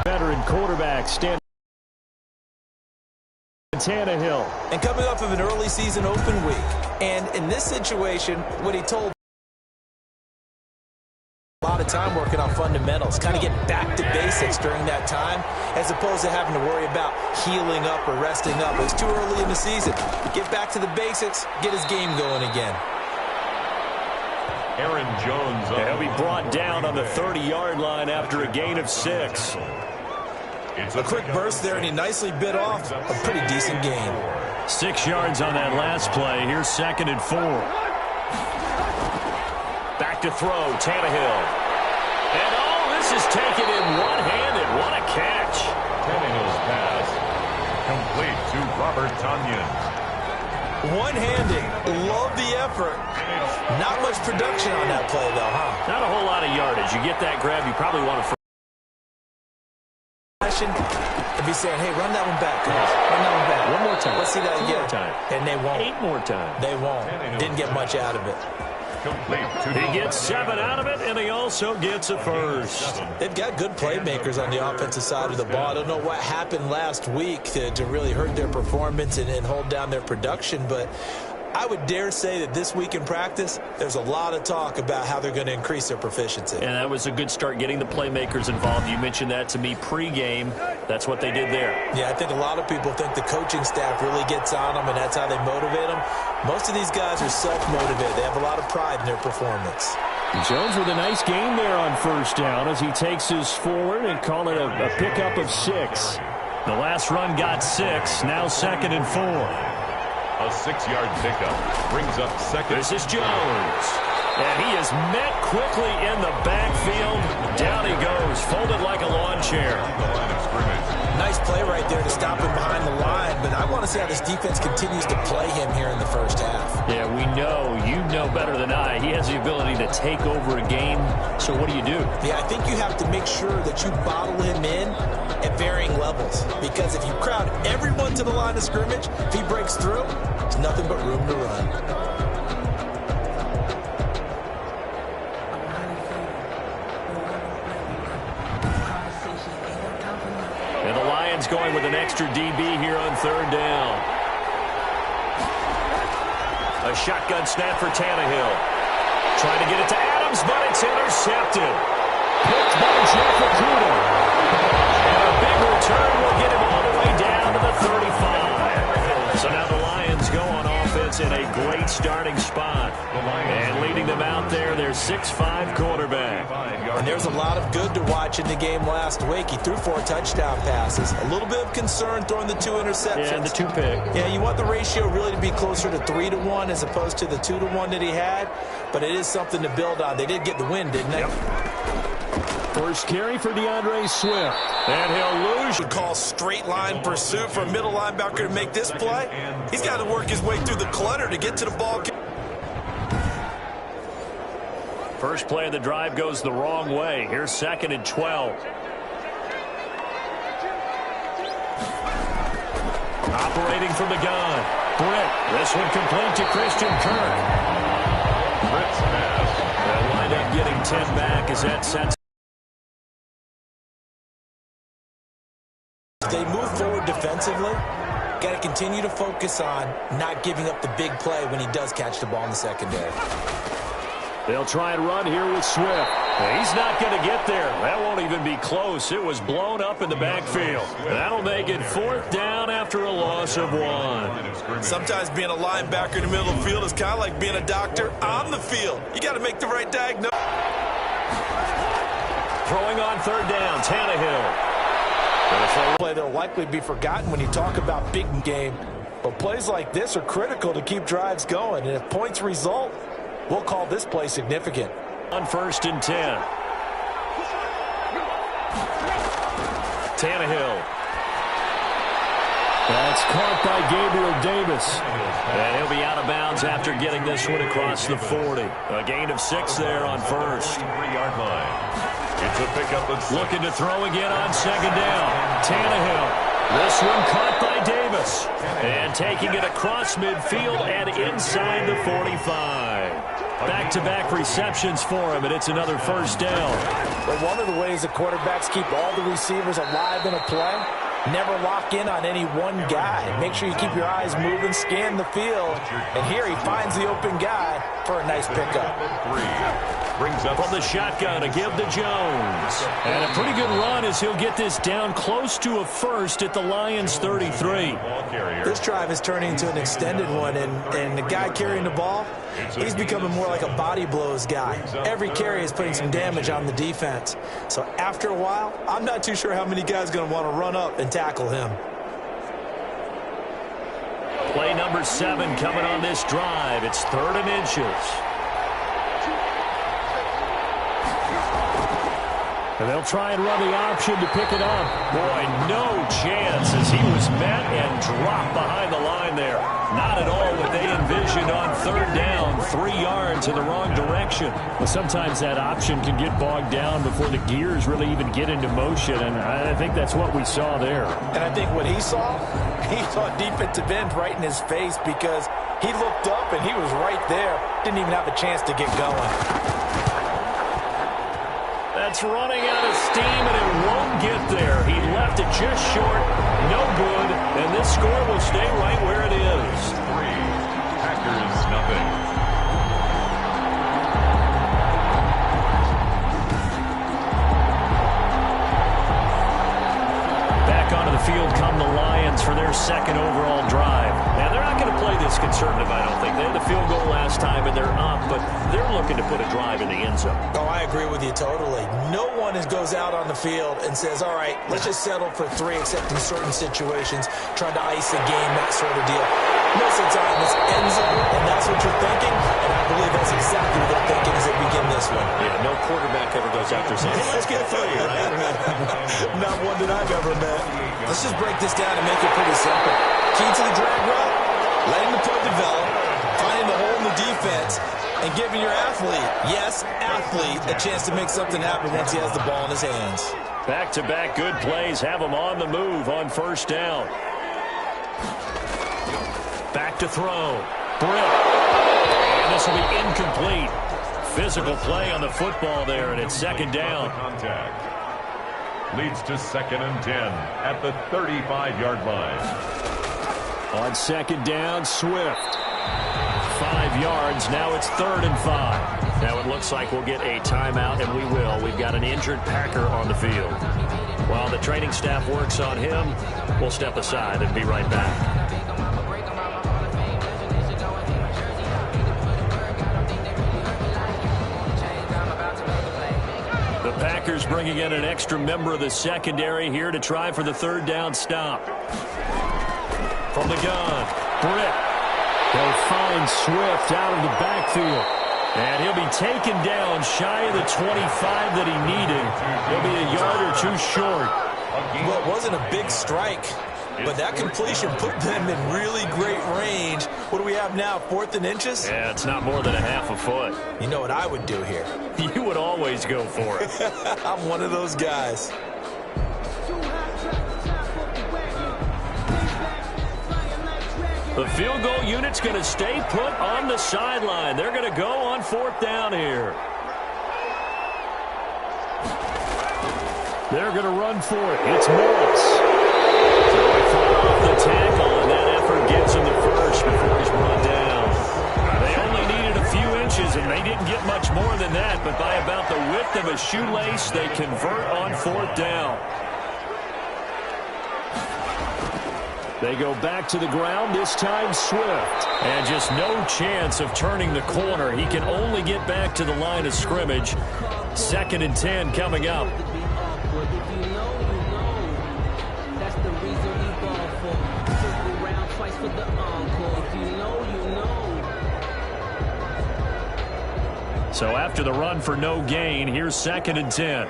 Veteran quarterback Stan Tannehill. And coming off of an early season open week. And in this situation, what he told a lot of time working on fundamentals, kind of getting back to basics during that time, as opposed to having to worry about healing up or resting up. It's too early in the season. Get back to the basics, get his game going again. Aaron Jones. He'll be brought down on the 30-yard line after a gain of 6. A quick burst there, and he nicely bit off a pretty decent gain. 6 yards on that last play. Here's 2nd and 4. Back to throw, Tannehill. And this is taken in one-handed. What a catch. Tannehill's pass complete to Robert Tonyan. One-handed. Love the effort. Not much production on that play, though, huh? Not a whole lot of yardage. You get that grab, you probably want to... And be saying, hey, run that one back, guys. Run that one back. One more time. Let's see that again. 2 more time. And they won't. 8 more times. They won't. Didn't get much out of it. He gets 7 out of it, and he also gets a first. They've got good playmakers on the offensive side of the ball. I don't know what happened last week to really hurt their performance and hold down their production, but I would dare say that this week in practice, there's a lot of talk about how they're going to increase their proficiency. And that was a good start, getting the playmakers involved. You mentioned that to me pregame. That's what they did there. Yeah, I think a lot of people think the coaching staff really gets on them, and that's how they motivate them. Most of these guys are self-motivated. They have a lot of pride in their performance. Jones with a nice gain there on first down as he takes his forward and call it a pickup of 6. The last run got 6, now 2nd and 4. A 6-yard pickup brings up 2nd. This is Jones. And he is met quickly in the backfield. Down he goes, folded like a lawn chair. The line of scrimmage. Nice play right there to stop him behind the line, but I want to see how this defense continues to play him here in the first half. Yeah, we know, you know better than I, he has the ability to take over a game. So what do you do? Yeah, I think you have to make sure that you bottle him in at varying levels, because if you crowd everyone to the line of scrimmage, if he breaks through, there's nothing but room to run. And the Lions going with an extra DB here on 3rd down. A shotgun snap for Tannehill. Trying to get it to Adams, but it's intercepted. Picked by Jeff Okuda. And a big return will get him all the way down to the 35. So now the Lions go on offense in a great starting spot. And leading them out there, their 6'5" quarterback. And there's a lot of good to watch in the game last week. He threw 4 touchdown passes. A little bit of concern throwing the 2 interceptions. Yeah, and the 2 pick. Yeah, you want the ratio really to be closer to 3-1 as opposed to the 2-1 that he had. But it is something to build on. They did get the win, didn't they? Yep. First carry for DeAndre Swift. And he'll lose. Would call straight line pursuit for a middle linebacker to make this play. He's got to work his way through the clutter to get to the ball. First play of the drive goes the wrong way. Here's 2nd and 12. Operating from the gun. Britt. This one complete to Christian Kirk. Britt's pass. They'll wind up getting 10 back as that sets. They move forward defensively. Got to continue to focus on not giving up the big play when he does catch the ball in the secondary. They'll try and run here with Swift. He's not going to get there. That won't even be close. It was blown up in the backfield. That'll make it 4th down after a loss of 1. Sometimes being a linebacker in the middle of the field is kind of like being a doctor on the field. You got to make the right diagnosis. Throwing on 3rd down, Tannehill. Play that'll likely be forgotten when you talk about big game. But plays like this are critical to keep drives going. And if points result, we'll call this play significant. On 1st and 10. Tannehill. That's caught by Gabriel Davis. And he'll be out of bounds after getting this one across the 40. A gain of 6 there on 1st. 3-yard line. It's a pickup of 6. Looking to throw again on 2nd down. Tannehill. This one caught by Davis. And taking it across midfield and inside the 45. Back-to-back receptions for him, and it's another first down. But one of the ways the quarterbacks keep all the receivers alive in a play, never lock in on any one guy. Make sure you keep your eyes moving, scan the field. And here he finds the open guy for a nice pickup. Brings up from the shotgun to give to Jones. And a pretty good run as he'll get this down close to a first at the Lions 33. This drive is turning into an extended one, and the guy carrying the ball, he's becoming more like a body blows guy. Every carry is putting some damage on the defense. So after a while, I'm not too sure how many guys are going to want to run up and tackle him. Play number 7 coming on this drive. It's 3rd and inches. And they'll try and run the option to pick it up. Boy, no chance as he was met and dropped behind the line there. Not at all what they envisioned on 3rd down. 3 yards in the wrong direction. Well, sometimes that option can get bogged down before the gears really even get into motion, and I think that's what we saw there. And I think what he saw defensive end right in his face, because he looked up and he was right there. Didn't even have a chance to get going. That's running out of steam, and it won't get there. He left it just short. No good, and this score will stay right where it is. 3, Packers nothing. Onto the field come the Lions for their 2nd overall drive. Now, they're not going to play this conservative, I don't think. They had the field goal last time, and they're up, but they're looking to put a drive in the end zone. Oh, I agree with you totally. No one goes out on the field and says, all right, let's just settle for 3, except in certain situations, trying to ice a game, that sort of deal. Most of the time, it's end zone, and that's what you're thinking, and I believe that's exactly what they're thinking as they begin this one. Yeah, no quarterback ever goes out there saying, hey, let's get 3, right? Not one that I've ever met. Let's just break this down and make it pretty simple. Key to the drag route, letting the play develop, finding the hole in the defense, and giving your athlete, yes, athlete, a chance to make something happen once he has the ball in his hands. Back-to-back good plays have him on the move on 1st down. Back to throw. Britt. And this will be incomplete. Physical play on the football there, and it's 2nd down. Contact. Leads to 2nd and 10 at the 35-yard line. On 2nd down, Swift. 5 yards. Now it's 3rd and 5. Now it looks like we'll get a timeout, and we will. We've got an injured Packer on the field. While the training staff works on him, we'll step aside and be right back. The Packers bringing in an extra member of the secondary here to try for the 3rd down stop. From the gun, Britt. They'll find Swift out of the backfield. And he'll be taken down shy of the 25 that he needed. He'll be a yard or 2 short. Well, it wasn't a big strike, but that completion put them in really great range. What do we have now, 4th and inches? Yeah, it's not more than a half a foot. You know what I would do here? You would always go for it. I'm one of those guys. The field goal unit's going to stay put on the sideline. They're going to go on 4th down here. They're going to run for it. It's Morris. Off the tackle, and that effort gets him the first before he's brought down. They only needed a few inches, and they didn't get much more than that, but by about the width of a shoelace, they convert on 4th down. They go back to the ground, this time Swift. And just no chance of turning the corner. He can only get back to the line of scrimmage. 2nd and 10 coming up. So after the run for no gain, here's 2nd and 10.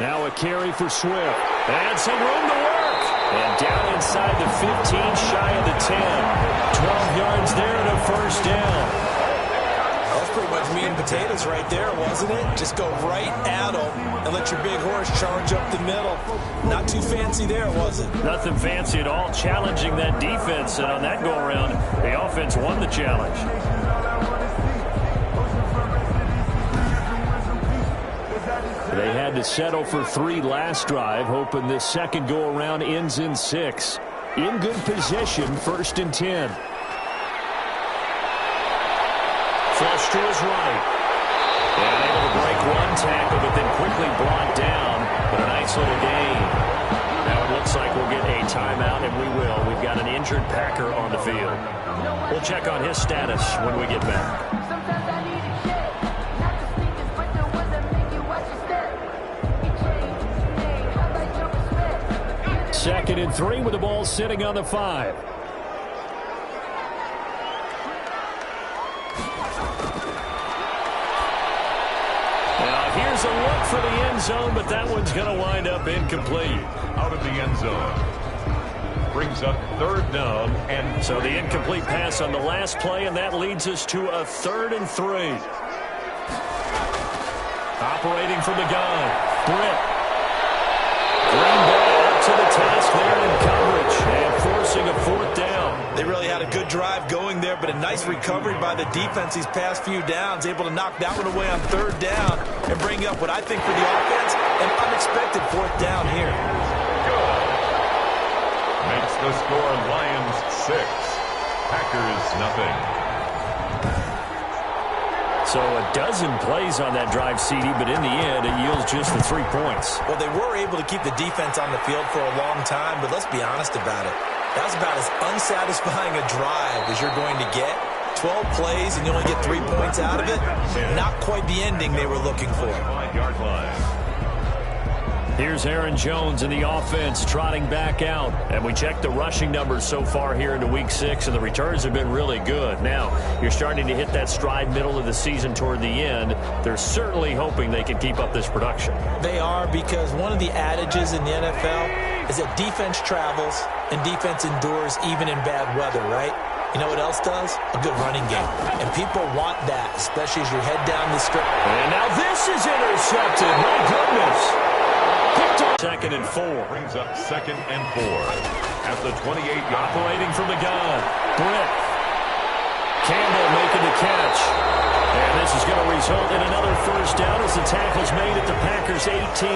Now a carry for Swift. And some room to work. And down inside the 15, shy of the 10. 12 yards there and a 1st down. That's pretty much meat and potatoes right there, wasn't it? Just go right at them and let your big horse charge up the middle. Not too fancy there, was it? Nothing fancy at all, challenging that defense. And on that go-around, the offense won the challenge. They had to settle for 3 last drive, hoping this second go-around ends in 6. In good position, 1st and 10. Flush to his right. And able to break one tackle, but then quickly brought down. But a nice little gain. Now it looks like we'll get a timeout, and we will. We've got an injured Packer on the field. We'll check on his status when we get back. 2nd and 3 with the ball sitting on the 5. Now here's a look for the end zone, but that one's going to wind up incomplete. Out of the end zone. Brings up 3rd down. And so the incomplete pass on the last play, and that leads us to a 3rd and 3. Operating from the gun, Britt. Green Bay up to the task there in coverage and forcing a 4th down. They really had a good drive going there, but a nice recovery by the defense these past few downs, able to knock that one away on 3rd down and bring up what I think for the offense, an unexpected 4th down here. Good. Makes the score Lions 6, Packers nothing. So a dozen plays on that drive, CD, but in the end, it yields just the 3 points. Well, they were able to keep the defense on the field for a long time, but let's be honest about it. That's about as unsatisfying a drive as you're going to get. 12 plays and you only get 3 points out of it. Not quite the ending they were looking for. 5-yard line. Here's Aaron Jones in the offense trotting back out. And we checked the rushing numbers so far here into Week 6, and the returns have been really good. Now, you're starting to hit that stride middle of the season toward the end. They're certainly hoping they can keep up this production. They are, because one of the adages in the NFL is that defense travels and defense endures even in bad weather, right? You know what else does? A good running game. And people want that, especially as you head down the stretch. And now this is intercepted. My goodness. 2nd and 4. Brings up 2nd and 4. At the 28-yard. Operating from the gun. Britt. Campbell making the catch. And this is going to result in another 1st down as the tackle's made at the Packers' 18.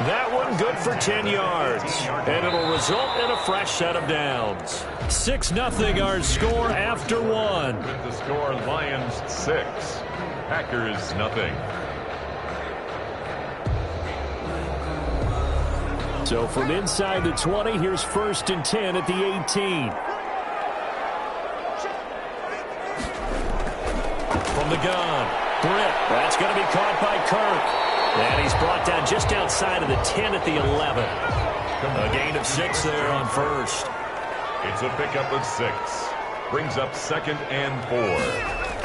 That one good for 10 yards. And it'll result in a fresh set of downs. 6-0 our score after 1. With the score Lions 6, Packers nothing. So from inside the 20, here's 1st and 10 at the 18. From the gun, Britt. That's going to be caught by Kirk. And he's brought down just outside of the 10 at the 11. A gain of 6 there on 1st. It's a pickup of 6. Brings up 2nd and 4.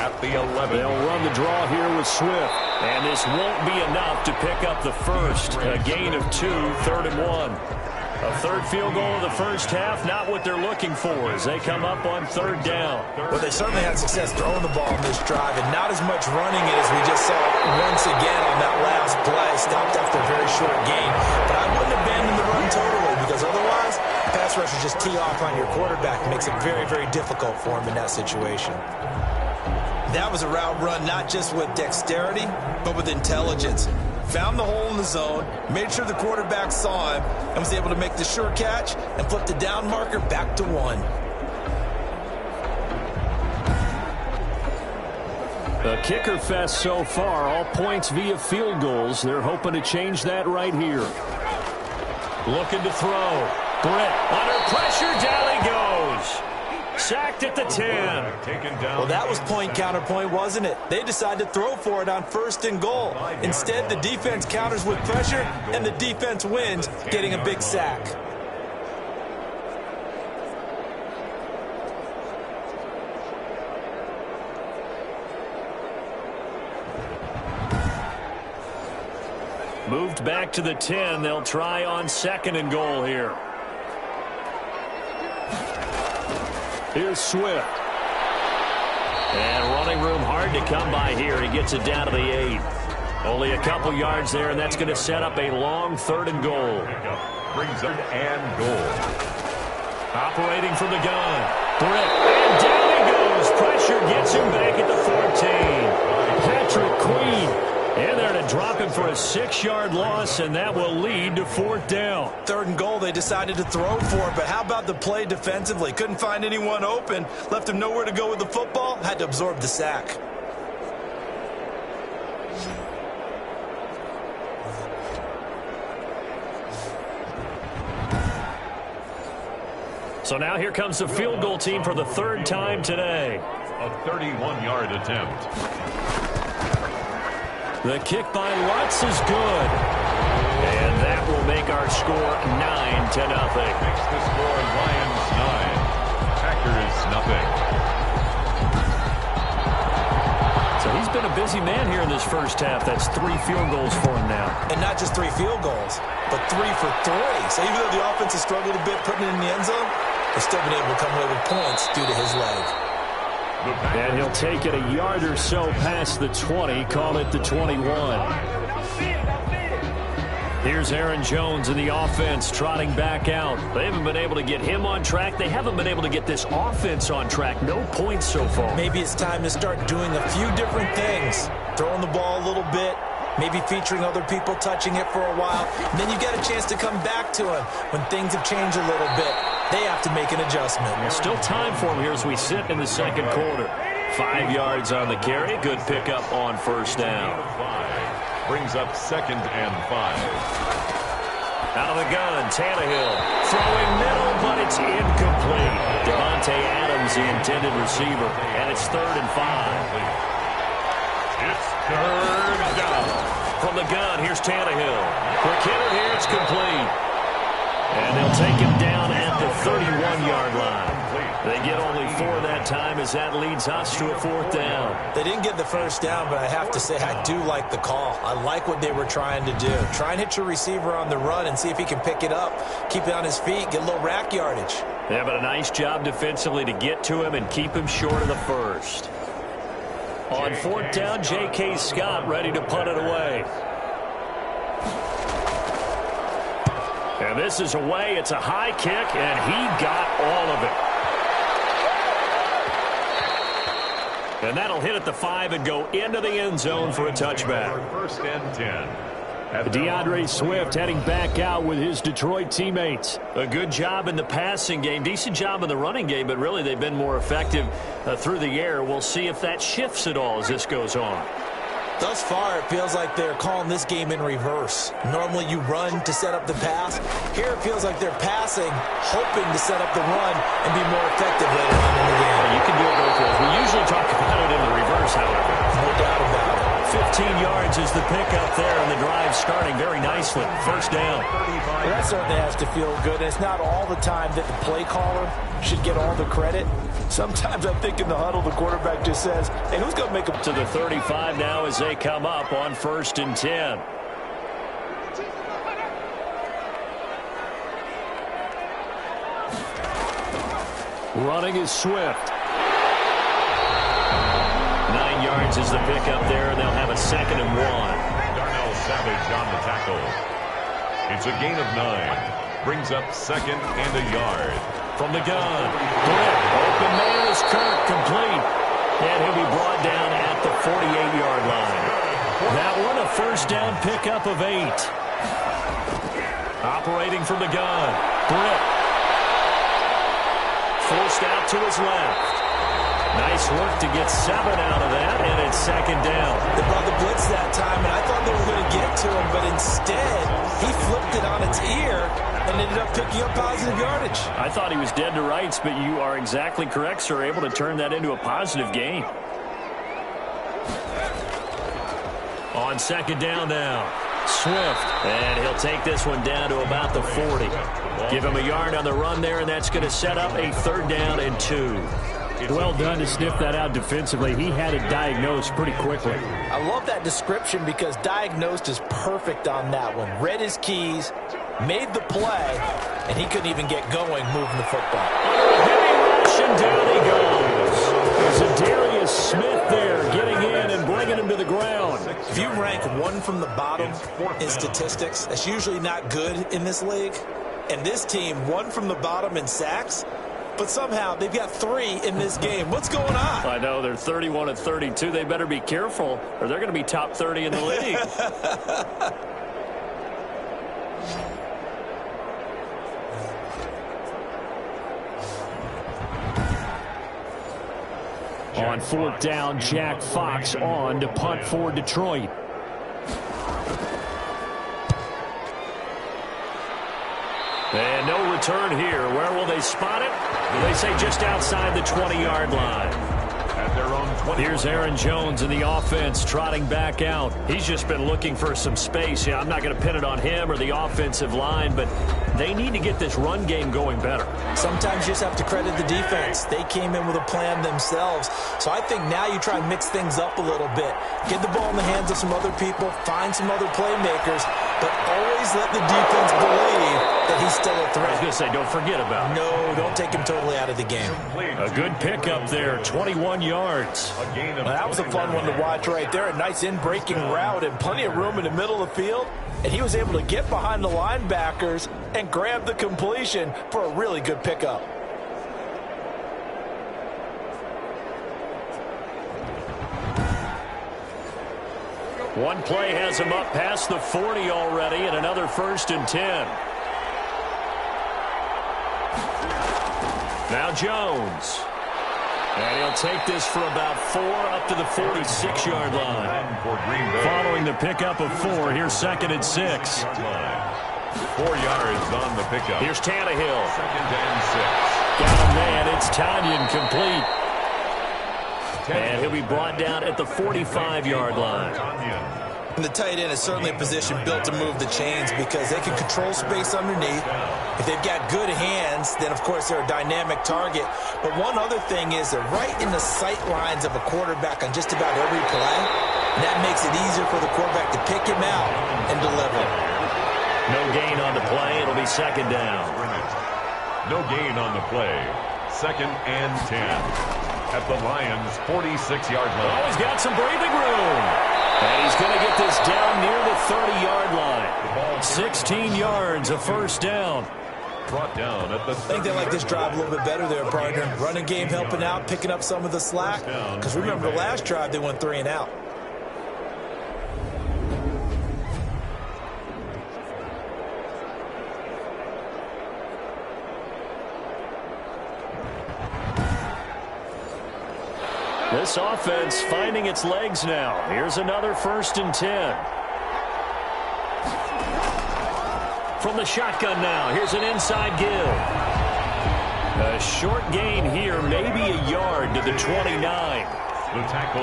At the 11. They'll run the draw here with Swift. And this won't be enough to pick up the 1st. A gain of 2, 3rd and 1. A 3rd field goal of the 1st half, not what they're looking for as they come up on 3rd down. Well, they certainly had success throwing the ball in this drive, and not as much running it as we just saw once again on that last play. Stopped after a very short gain. But I wouldn't abandon the run totally, because otherwise, pass rushers just tee off on your quarterback. It makes it very, very difficult for him in that situation. That was a route run not just with dexterity, but with intelligence. Found the hole in the zone, made sure the quarterback saw him, and was able to make the sure catch and flip the down marker back to 1. A kicker fest so far, all points via field goals. They're hoping to change that right here. Looking to throw. Britt under pressure, down he goes. Sacked at the 10. Taken down. Well, that was point counterpoint, wasn't it? They decided to throw for it on 1st and goal. Instead, the defense counters with pressure, and the defense wins, getting a big sack. Moved back to the 10. They'll try on 2nd and goal here. Here's Swift. And running room hard to come by here. He gets it down to the 8. Only a couple yards there, and that's going to set up a long 3rd and goal. Brings up and goal. Operating from the gun. Britt. And down he goes. Pressure gets him back at the 14. Patrick Queen in there to drop him for a 6-yard loss, and that will lead to 4th down. 3rd and goal, they decided to throw for it, but how about the play defensively? Couldn't find anyone open. Left him nowhere to go with the football. Had to absorb the sack. So now here comes the field goal team for the 3rd time today. A 31-yard attempt. The kick by Lutz is good. And that will make our score 9-0. Makes the score Lions 9. Packers nothing. So he's been a busy man here in this first half. That's 3 field goals for him now. And not just 3 field goals, but 3 for 3. So even though the offense has struggled a bit putting it in the end zone, they've still been able to come away with points due to his leg. And he'll take it a yard or so past the 20, call it the 21. Here's Aaron Jones in the offense trotting back out. They haven't been able to get him on track. They haven't been able to get this offense on track. No points so far. Maybe it's time to start doing a few different things. Throwing the ball a little bit, maybe featuring other people touching it for a while. And then you get a chance to come back to him when things have changed a little bit. They have to make an adjustment. There's still time for him here as we sit in the 2nd quarter. 5 yards on the carry. Good pickup on 1st down. Brings up 2nd and 5. Out of the gun, Tannehill. Throwing middle, but it's incomplete. Devontae Adams, the intended receiver. And it's 3rd and 5. It's 3rd down. From the gun, here's Tannehill. Quick hitter here, it's complete. And they'll take him down at the 31-yard line. They get only 4 that time as that leads us to a 4th down. They didn't get the first down, but I have to say I do like the call. I like what they were trying to do. Try and hit your receiver on the run and see if he can pick it up, keep it on his feet, get a little rack yardage. Yeah, but a nice job defensively to get to him and keep him short of the first. On 4th down, J.K. Scott ready to punt it away. And this is away. It's a high kick, and he got all of it. And that'll hit at the 5 and go into the end zone for a touchback. 1st and 10. DeAndre Swift heading back out with his Detroit teammates. A good job in the passing game, decent job in the running game, but really they've been more effective through the air. We'll see if that shifts at all as this goes on. Thus far, it feels like they're calling this game in reverse. Normally you run to set up the pass. Here it feels like they're passing, hoping to set up the run and be more effective later on in the game. You can do it both ways. We usually talk about it in the reverse, however. No doubt about it. 15 yards is the pickup there, and the drive starting very nicely. 1st down. Well, that certainly has to feel good. And it's not all the time that the play caller should get all the credit. Sometimes I think in the huddle, the quarterback just says, hey, who's going to make a... To the 35 now as they come up on 1st and 10. Running is Swift. 9 yards is the pickup there, and they'll have a 2nd and 1. Darnell Savage on the tackle. It's a gain of 9. Brings up 2nd and a yard. From the gun, Britt, open man is Kirk, complete. And he'll be brought down at the 48-yard line. That one a 1st down pickup of 8. Operating from the gun, Britt. Forced out to his left. Nice work to get 7 out of that, and it's 2nd down. They brought the blitz that time, and I thought they were going to get to him, but instead, he flipped it on its ear and ended up picking up positive yardage. I thought he was dead to rights, but you are exactly correct, sir, able to turn that into a positive gain. On 2nd down now, Swift, and he'll take this one down to about the 40. Give him a yard on the run there, and that's going to set up a 3rd down and 2. Well done to sniff that out defensively. He had it diagnosed pretty quickly. I love that description because diagnosed is perfect on that one. Read his keys, made the play, and he couldn't even get going moving the football. Heavy rush, and down he goes. Zadarius If you rank one from the bottom in statistics, that's usually not good in this league. And this team, one from the bottom in sacks, but somehow they've got 3 in this game. What's going on? I know, they're 31-32. They better be careful, or they're going to be top 30 in the league. On 4th down, Jack Fox on to punt for Detroit. And no return here. Where will they spot it? They say just outside the 20-yard line. At their own 20. Here's Aaron Jones in the offense trotting back out. He's just been looking for some space. Yeah, I'm not going to pin it on him or the offensive line, but they need to get this run game going better. Sometimes you just have to credit the defense. They came in with a plan themselves. So I think now you try and mix things up a little bit. Get the ball in the hands of some other people, find some other playmakers, but always let the defense believe that he's still a threat. I was going to say, don't forget about it. No, don't take him totally out of the game. A good pickup there, 21 yards. Well, that was a fun one to watch right there. A nice in-breaking route and plenty of room in the middle of the field. And he was able to get behind the linebackers and grab the completion for a really good pickup. One play has him up past the 40 already, and another 1st and 10. Now Jones. And he'll take this for about 4 up to the 46-yard line. Following the pickup of 4, here's 2nd and 6. 4 yards on the pickup. Here's Tannehill. 2nd and 6. Got him there. It's Tanyan complete. And he'll be brought down at the 45-yard line. And the tight end is certainly a position built to move the chains because they can control space underneath. If they've got good hands, then, of course, they're a dynamic target. But one other thing is they're right in the sight lines of a quarterback on just about every play. And that makes it easier for the quarterback to pick him out and deliver. No gain on the play. It'll be 2nd down. No gain on the play. 2nd and 10. At the Lions' 46-yard line. Oh, he's got some breathing room. And he's going to get this down near the 30-yard line. 16 yards, a 1st down. Brought down at the I think they like this drive a little bit better there, partner. Running game helping out, picking up some of the slack. Because remember, the last drive they went 3 and out. This offense finding its legs now. Here's another 1st and 10. From the shotgun now, here's an inside give. A short gain here, maybe a yard to the 29.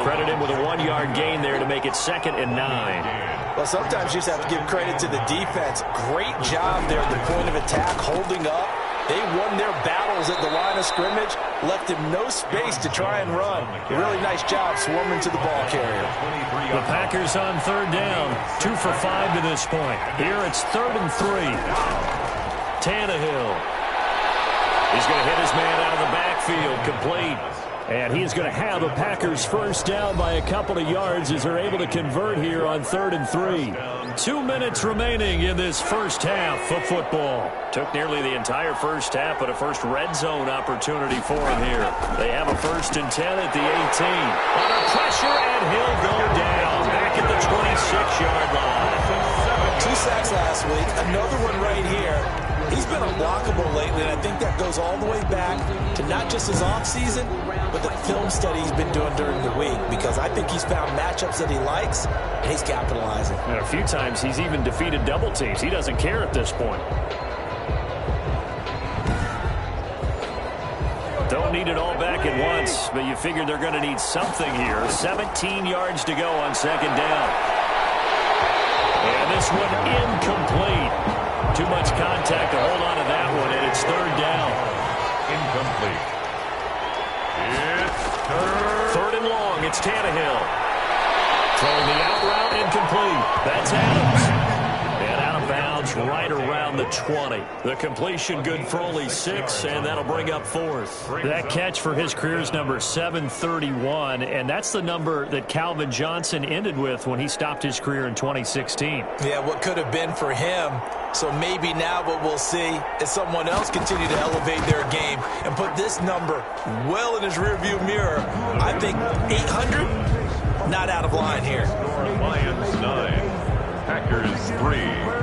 Credit him with a 1-yard gain there to make it 2nd and 9. Well, sometimes you just have to give credit to the defense. Great job there at the point of attack, holding up. They won their battles at the line of scrimmage, left him no space to try and run. Really nice job swarming to the ball carrier. The Packers on 3rd down, 2 for 5 to this point. Here it's 3rd and 3. Tannehill. He's going to hit his man out of the backfield, complete. And he's going to have a Packers 1st down by a couple of yards as they're able to convert here on 3rd and 3. 2 minutes remaining in this 1st half of football. Took nearly the entire 1st half, but a first red zone opportunity for him here. They have a 1st and 10 at the 18. Under pressure, and he'll go down back at the 26-yard line. 2 sacks last week, another one right here. He's been unblockable lately, and I think that goes all the way back to not just his offseason, but the film study he's been doing during the week, because I think he's found matchups that he likes, and he's capitalizing. And a few times he's even defeated double teams. He doesn't care at this point. Don't need it all back at once, but you figure they're going to need something here. 17 yards to go on 2nd down. And this one incomplete. Too much contact to hold on to that one, and it's 3rd down. Incomplete. It's 3rd and long. It's Tannehill. Throwing the out route, incomplete. That's Adams. And out of bounds right around the 20. The completion good for only 6, and that'll bring up 4th. That catch for his career is number 731, and that's the number that Calvin Johnson ended with when he stopped his career in 2016. Yeah, what could have been for him. So maybe now what we'll see is someone else continue to elevate their game and put this number well in his rearview mirror. I think 800, not out of line here. Lions 9, Packers 3.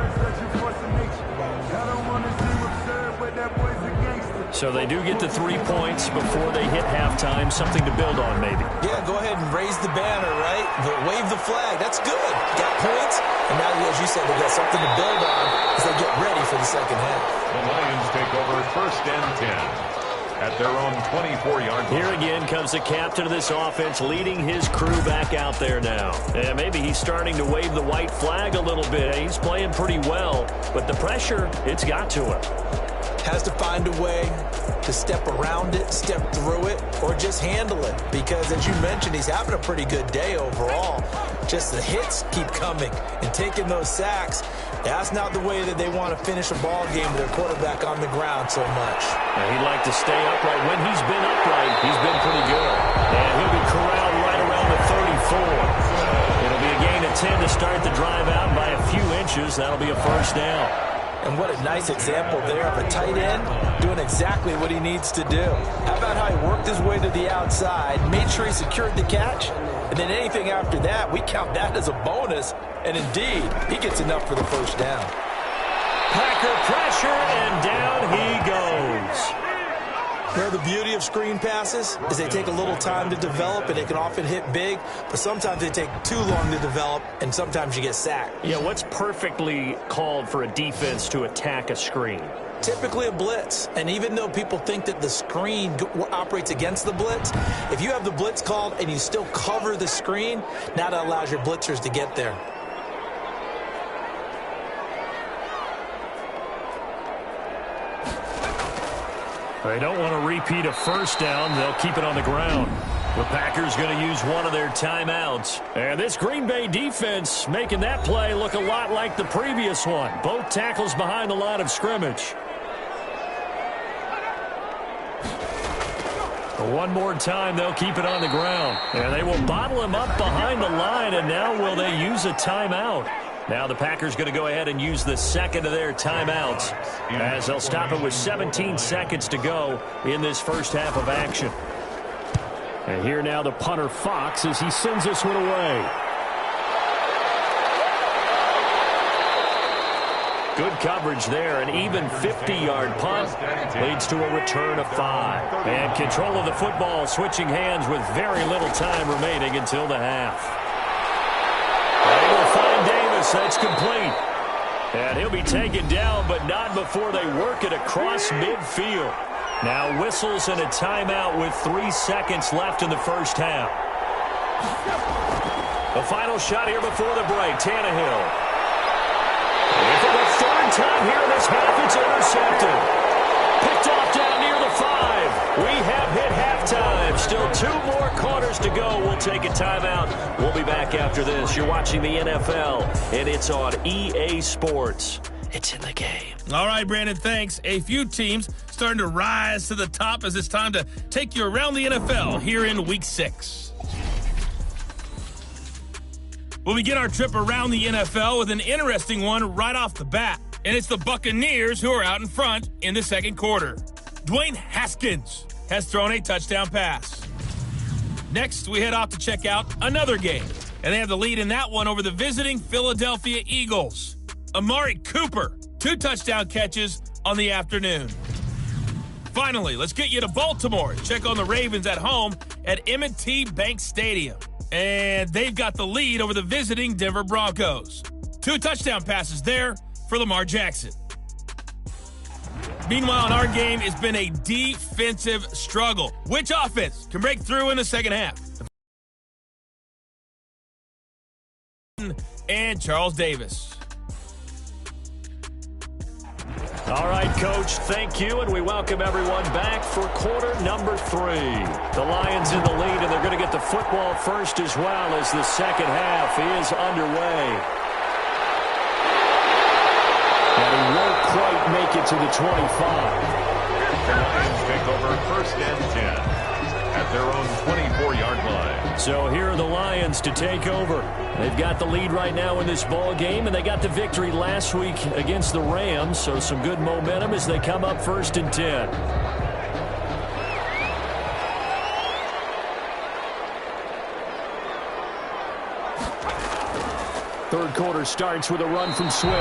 So they do get the 3 points before they hit halftime, something to build on maybe. Yeah, go ahead and raise the banner, right? Wave the flag. That's good. Got points, and now, as you said, they got something to build on as they get ready for the second half. The Lions take over 1st and 10 at their own 24-yard line. Here again comes the captain of this offense leading his crew back out there now. And maybe he's starting to wave the white flag a little bit. He's playing pretty well, but the pressure, it's got to him. Has to find a way to step around it, step through it, or just handle it. Because, as you mentioned, he's having a pretty good day overall. Just the hits keep coming and taking those sacks. That's not the way that they want to finish a ball game with their quarterback on the ground so much. Now, he'd like to stay upright. When he's been upright, he's been pretty good. And he'll be corralled right around the 34. It'll be a gain of 10 to start the drive out by a few inches. That'll be a 1st down. And what a nice example there of a tight end doing exactly what he needs to do. How about how he worked his way to the outside, made sure he secured the catch, and then anything after that, we count that as a bonus. And indeed, he gets enough for the 1st down. Packer pressure, and down he goes. You know, the beauty of screen passes is they take a little time to develop, and they can often hit big, but sometimes they take too long to develop, and sometimes you get sacked. Yeah, what's perfectly called for a defense to attack a screen? Typically a blitz, and even though people think that the screen operates against the blitz, if you have the blitz called and you still cover the screen, now that allows your blitzers to get there. They don't want to repeat a 1st down. They'll keep it on the ground. The Packers going to use one of their timeouts. And this Green Bay defense making that play look a lot like the previous one. Both tackles behind the line of scrimmage. One more time, they'll keep it on the ground. And they will bottle him up behind the line, and now will they use a timeout? Now the Packers going to go ahead and use the 2nd of their timeouts as they'll stop it with 17 seconds to go in this 1st half of action. And here now the punter Fox as he sends this one away. Good coverage there. An even 50-yard punt leads to a return of 5. And control of the football switching hands with very little time remaining until the half. They will find Davis. That's complete. And he'll be taken down, but not before they work it across midfield. Now whistles and a timeout with 3 seconds left in the 1st half. The final shot here before the break. Tannehill. And for the 3rd time here in this half, it's intercepted. Picked off down near the 5. We have hit halftime. Still 2 more quarters to go. We'll take a timeout. We'll be back after this. You're watching the NFL, and it's on EA Sports. It's in the game. All right, Brandon, thanks. A few teams starting to rise to the top as it's time to take you around the NFL here in Week 6. We'll begin our trip around the NFL with an interesting one right off the bat. And it's the Buccaneers who are out in front in the 2nd quarter. Dwayne Haskins has thrown a touchdown pass. Next, we head off to check out another game. And they have the lead in that one over the visiting Philadelphia Eagles. Amari Cooper, 2 touchdown catches on the afternoon. Finally, let's get you to Baltimore. Check on the Ravens at home at M&T Bank Stadium. And they've got the lead over the visiting Denver Broncos. 2 touchdown passes there for Lamar Jackson. Meanwhile, in our game, it's been a defensive struggle. Which offense can break through in the 2nd half? And Charles Davis. All right, Coach, thank you, and we welcome everyone back for quarter number 3. The Lions in the lead, and they're going to get the football first as well as the 2nd half is underway. And quite make it to the 25. The Lions take over first and 10 at their own 24-yard line. So here are the Lions to take over. They've got the lead right now in this ball game, and they got the victory last week against the Rams, so some good momentum as they come up first and 10. Third quarter starts with a run from Swift.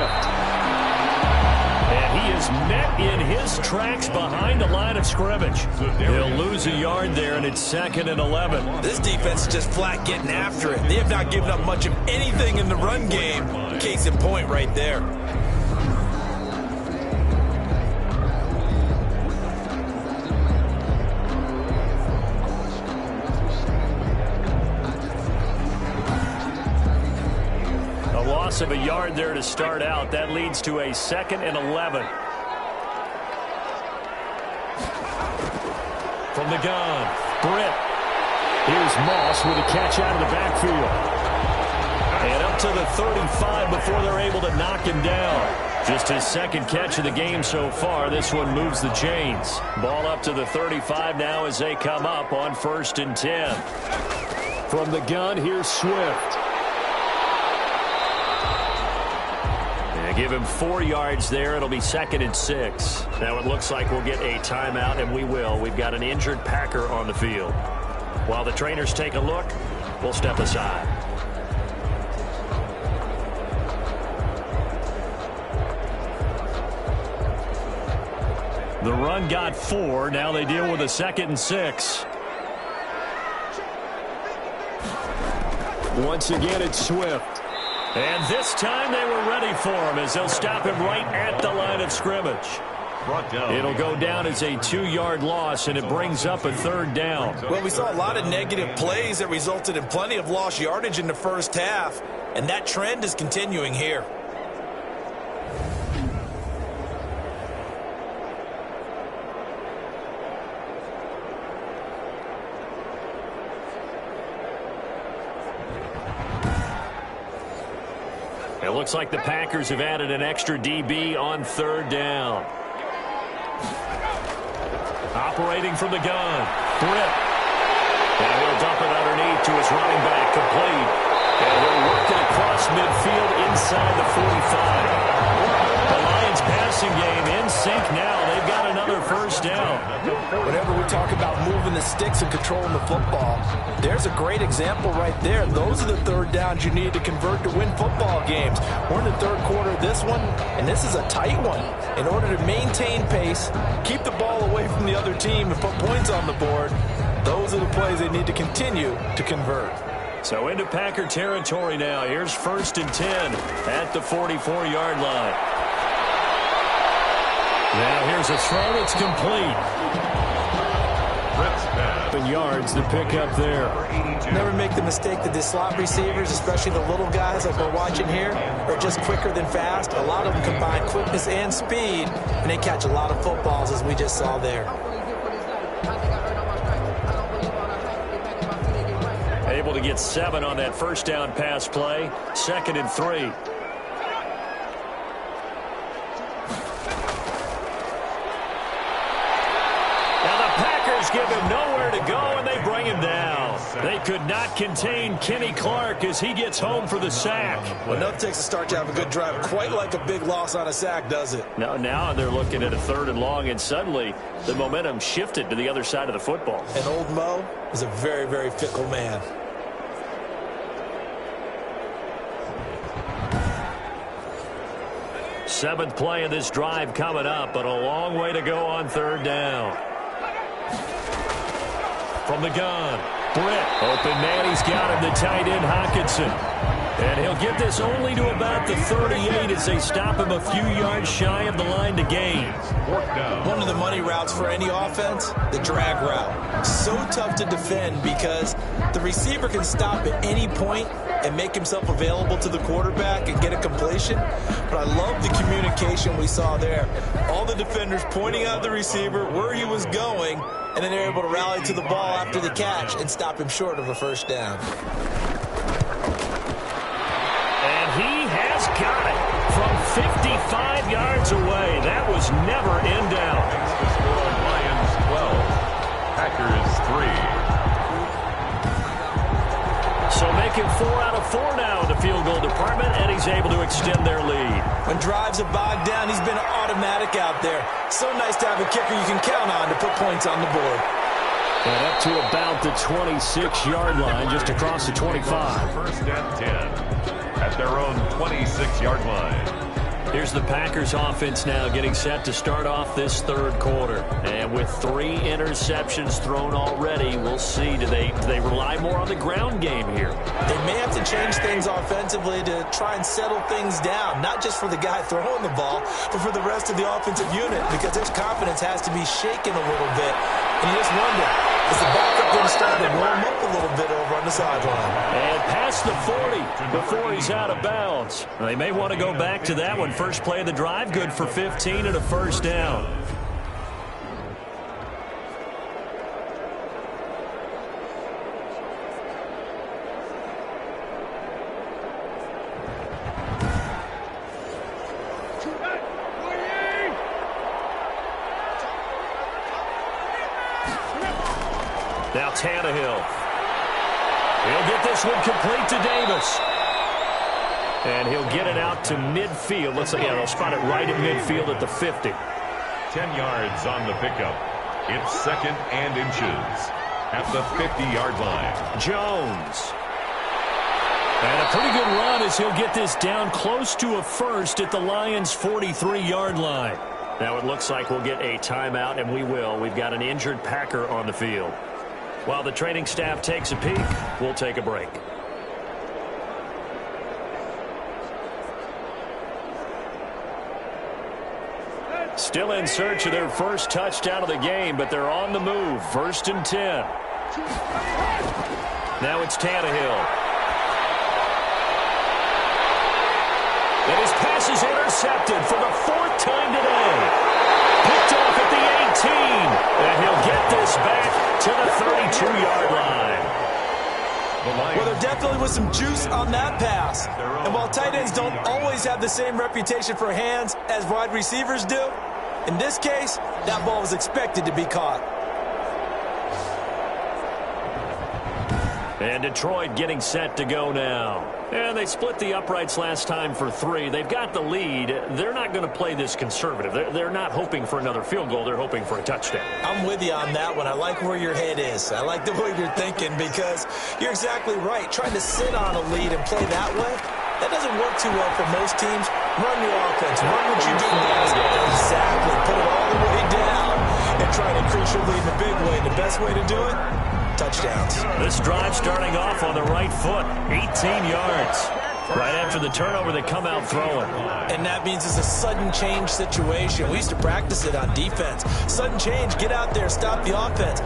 And he is met in his tracks behind the line of scrimmage. He'll lose a yard there, and it's 2nd and 11. This defense is just flat getting after it. They have not given up much of anything in the run game. Case in point right there. Loss of a yard there to start out. That leads to a 2nd and 11. From the gun, Britt. Here's Moss with a catch out of the backfield. And up to the 35 before they're able to knock him down. Just his second catch of the game so far. This one moves the chains. Ball up to the 35 now as they come up on 1st and 10. From the gun, here's Swift. Give him 4 yards there. It'll be 2nd and 6. Now it looks like we'll get a timeout, and we will. We've got an injured Packer on the field. While the trainers take a look, we'll step aside. The run got 4. Now they deal with a 2nd and 6. Once again, it's Swift. And this time they were ready for him as they'll stop him right at the line of scrimmage. It'll go down as a 2-yard loss, and it brings up a 3rd down. Well, we saw a lot of negative plays that resulted in plenty of lost yardage in the first half, and that trend is continuing here. It looks like the Packers have added an extra DB on 3rd down. Operating from the gun, Britt. And he'll dump it underneath to his running back, complete. And he'll work it across midfield inside the 45. The Lions passing game in sync now. They've got another 1st down. Whenever we talk about moving the sticks and controlling the football, there's a great example right there. Those are the 3rd downs you need to convert to win football games. We're in the 3rd quarter of this one, and this is a tight one. In order to maintain pace, keep the ball away from the other team, and put points on the board, those are the plays they need to continue to convert. So into Packer territory now. Here's 1st and 10 at the 44-yard line. Now here's a throw that's complete. And yards the pick up there. Never make the mistake that the slot receivers, especially the little guys like we're watching here, are just quicker than fast. A lot of them combine quickness and speed, and they catch a lot of footballs, as we just saw there. Able to get 7 on that 1st down pass play. 2nd and 3. Give him nowhere to go, and they bring him down. They could not contain Kenny Clark as he gets home for the sack. Well, nothing takes a start to have a good drive, quite like a big loss on a sack, does it? Now they're looking at a 3rd and long, and suddenly the momentum shifted to the other side of the football. And old Mo is a very, very fickle man. Seventh play of this drive coming up, but a long way to go on 3rd down. From the gun, Britt. Open man, he's got him, the tight end, Hockenson. And he'll get this only to about the 38 as they stop him a few yards shy of the line to gain. One of the money routes for any offense, the drag route. So tough to defend because the receiver can stop at any point and make himself available to the quarterback and get a completion. But I love the communication we saw there. All the defenders pointing out the receiver where he was going, and then they're able to rally to the ball after the catch and stop him short of a 1st down. And he has got it from 55 yards away. That was never in doubt. Makes the score Lions 12, Packers 3. So making 4 out of 4 now in the field goal department, and he's able to extend their lead. When drives are bogged down, he's been automatic out there. So nice to have a kicker you can count on to put points on the board. And up to about the 26-yard line, just across the 25. First and 10 at their own 26-yard line. Here's the Packers offense now getting set to start off this third quarter. And with 3 interceptions thrown already, we'll see. Do they rely more on the ground game here? They may have to change things offensively to try and settle things down, not just for the guy throwing the ball, but for the rest of the offensive unit, because their confidence has to be shaken a little bit. And you just wonder, is the backup going to start to warm up a little bit over on the sideline? And past the 40 before he's out of bounds. They may want to go back to that one. First play of the drive, good for 15 and a first down. Now Tannehill. He'll get this one complete to Davis. And he'll get it out to midfield. Let's see, they'll spot it right at midfield at the 50. 10 yards on the pickup. It's second and inches at the 50-yard line. Jones. And a pretty good run as he'll get this down close to a first at the Lions' 43-yard line. Now it looks like we'll get a timeout, and we will. We've got an injured Packer on the field. While the training staff takes a peek, we'll take a break. Still in search of their first touchdown of the game, but they're on the move. First and 10. Now it's Tannehill. And his pass is intercepted for the 4th time today. Picked off at the 18. And he'll get this back to the 32-yard line. Well, there definitely was some juice on that pass. And while tight ends don't always have the same reputation for hands as wide receivers do, in this case, that ball was expected to be caught. And Detroit getting set to go now. And they split the uprights last time for 3. They've got the lead. They're not going to play this conservative. They're not hoping for another field goal. They're hoping for a touchdown. I'm with you on that one. I like where your head is. I like the way you're thinking, because you're exactly right. Trying to sit on a lead and play that way, that doesn't work too well for most teams. Run your offense. Run what you do best. Exactly. Put it all the way down and try to increase your lead in a big way. The best way to do it? Touchdowns. This drive starting off on the right foot. 18 yards. Right after the turnover, they come out throwing. And that means it's a sudden change situation. We used to practice it on defense. Sudden change, get out there, stop the offense.